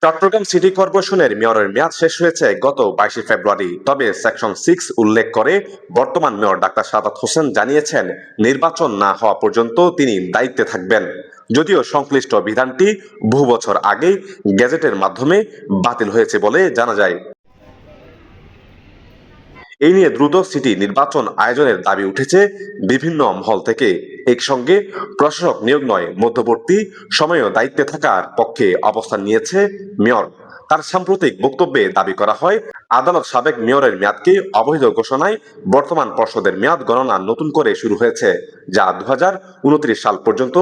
Chittagong city কর্পোরেশনের মেয়রের মেয়াদ শেষ হয়েছে গত 22 ফেব্রুয়ারি। তবে সেকশন 6 উল্লেখ করে বর্তমান মেয়র ডাক্তার সাদাত হোসেন জানিয়েছেন, নির্বাচন না হওয়া পর্যন্ত তিনি দায়িত্বে থাকবেন। যদিও সংশ্লিষ্ট বিধানটি বহু বছর আগেই গেজেটের মাধ্যমে বাতিল হয়েছে বলে জানা যায়। এই নিয়ে দ্রুত সিটি নির্বাচন আয়োজনের দাবি উঠেছে বিভিন্ন মহল থেকে। একসঙ্গে প্রশাসক নিয়োগ নয়, মধ্যবর্তী সময়েও দায়িত্বে থাকার পক্ষে অবস্থান নিয়েছে মেয়র। তার সাম্প্রতিক বক্তব্যে দাবি করা হয়, আদালত সাবেক মেয়রের মেয়াদকে অবৈধ ঘোষণায় বর্তমান পর্ষদের মেয়াদ গণনা নতুন করে শুরু হয়েছে, যা 2029 সাল পর্যন্ত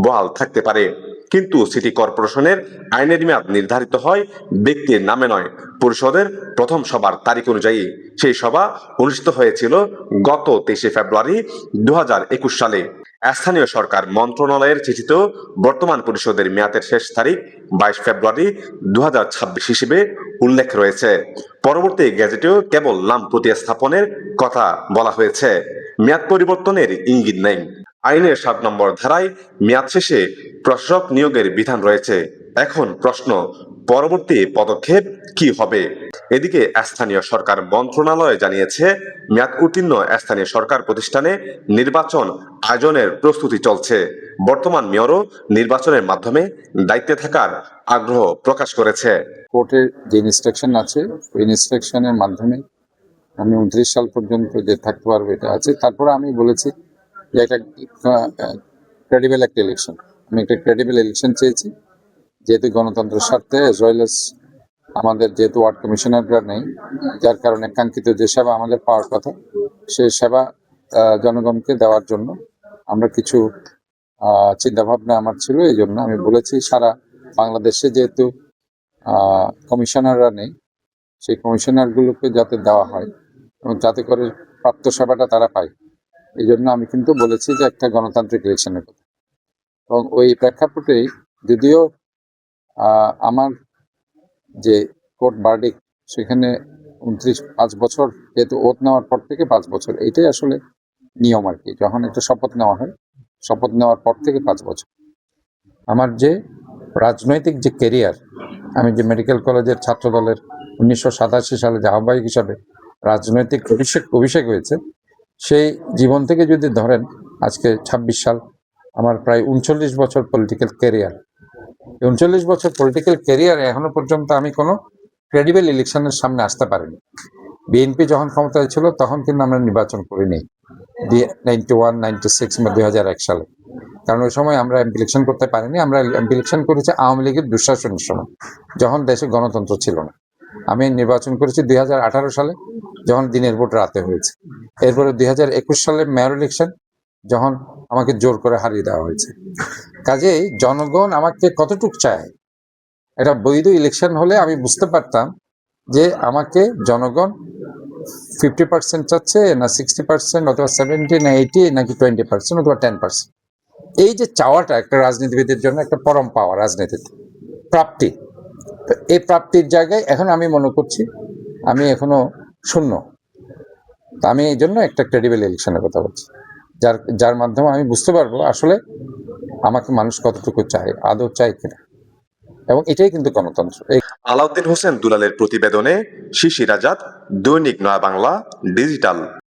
বহাল থাকতে পারে। কিন্তু সিটি কর্পোরেশনের আইনের মেয়াদ নির্ধারিত হয় ব্যক্তির নামে নয়, পরিষদের প্রথম সভার তারিখ অনুযায়ী। সেই সভা অনুষ্ঠিত হয়েছিল গত 23 ফেব্রুয়ারি 2021 সালে। স্থানীয় সরকার মন্ত্রণালয়ের চিঠিতেও বর্তমান পরিষদের মেয়াদের শেষ তারিখ 22 ফেব্রুয়ারি 2026 হিসেবে উল্লেখ রয়েছে। পরবর্তী গেজেটেও কেবল নাম প্রতিস্থাপনের কথা বলা হয়েছে, মেয়াদ পরিবর্তনের ইঙ্গিত নেই। আইনের 7 নম্বর ধারায় মেয়াদ শেষে প্রশাসক নিয়োগের বিধান রয়েছে। এখন প্রশ্ন, পরবর্তী পদক্ষেপ কি হবে? এদিকে স্থানীয় সরকার মন্ত্রণালয় জানিয়েছে, মেয়াদ উত্তীর্ণ স্থানীয় সরকার প্রতিষ্ঠানে নির্বাচন আয়োজনের প্রস্তুতি চলছে। বর্তমান মেয়রও নির্বাচনের মাধ্যমে দায়িত্বে থাকার আগ্রহ প্রকাশ করেছে। কোর্টের যে ইনস্ট্রাকশন আছে, ওই ইনস্ট্রাকশনের মাধ্যমে আমি 29 সাল পর্যন্ত যে থাকতে পারবো এটা আছে। তারপরে আমি বলেছি যে একটা ক্রেডিবল একটা ইলেকশন, আমি একটা ক্রেডিবল ইলেকশন চেয়েছি, যেহেতু গণতন্ত্রের স্বার্থে, অ্যাজ ওয়েল এস আমাদের যেহেতু ওয়ার্ড কমিশনাররা নেই, যার কারণে কাঙ্ক্ষিত যে সেবা আমাদের পাওয়ার কথা, সেই সেবা জনগণকে দেওয়ার জন্য আমরা কিছু চিন্তাভাবনা আমার ছিল। এই জন্য আমি বলেছি, সারা বাংলাদেশে যেহেতু কমিশনাররা নেই, সেই কমিশনারগুলোকে যাতে দেওয়া হয় এবং যাতে করে প্রাপ্ত সেবাটা তারা পায়, এই জন্য আমি কিন্তু বলেছি যে একটা গণতান্ত্রিক ইলেকশনের কথা। এবং ওই প্রেক্ষাপটেই, যদিও আমার যে কোর্ট ভার্ডিক্ট, সেখানে 5 বছর, যেহেতু ওথ নেওয়ার পর থেকে 5 বছর, এইটাই আসলে নিয়ম আর কি। যখন একটা শপথ নেওয়া হয়, শপথ নেওয়ার পর থেকে 5 বছর। আমার যে রাজনৈতিক যে কেরিয়ার, আমি যে মেডিকেল কলেজের ছাত্র দলের 1987 সালে যে আহ্বায়ক হিসাবে রাজনৈতিক অভিষেক হয়েছে, সেই জীবন থেকে যদি ধরেন আজকে 26 সাল, আমার প্রায় 39 বছর পলিটিক্যাল কেরিয়ার। 39 বছর পলিটিক্যাল কেরিয়ারে এখনো পর্যন্ত আমি কোনো ক্রেডিবল ইলেকশনের সামনে আসতে পারিনি। বিএনপি যখন ক্ষমতায় ছিল তখন কিন্তু আমরা নির্বাচন করিনি, 91, 96 বা 2001 সালে, কারণ ওই সময় আমরা এমপি ইলেকশন করতে পারিনি। আমরা এমপি ইলেকশন করেছি আওয়ামী লীগের দুঃশাসনের সময়, যখন দেশে গণতন্ত্র ছিল না। আমি নির্বাচন করেছি 2018 সালে, যখন দিনের ভোট রাতে হয়েছে। এরপরে 2021 সালে মেয়র ইলেকশন, যখন আমাকে জোর করে হারিয়ে দেওয়া হয়েছে। কাজেই জনগণ আমাকে কতটুকু চায়, এটা বৈধ ইলেকশন হলে আমি বুঝতে পারতাম যে আমাকে জনগণ 50% চাচ্ছে না 60%, অথবা 70 না 80, নাকি 20% অথবা 10%। এই যে চাওয়াটা একটা রাজনীতিবিদের জন্য একটা পরম পাওয়া, রাজনীতিতে প্রাপ্তি। তো এই প্রাপ্তির জায়গায় এখন আমি মনে করছি আমি এখনো শূন্য। তা আমি এই জন্য একটা ক্রেডিবল ইলেকশনের কথা বলছি, যার মাধ্যমে আমি বুঝতে পারবো আসলে আমাকে মানুষ কতটুকু চায়, আদৌ চায় কিনা। এবং এটাই কিন্তু গণতন্ত্র। আলাউদ্দিন হোসেন দুলালের প্রতিবেদনে শিশির আজাদ, দৈনিক নয়া বাংলা ডিজিটাল।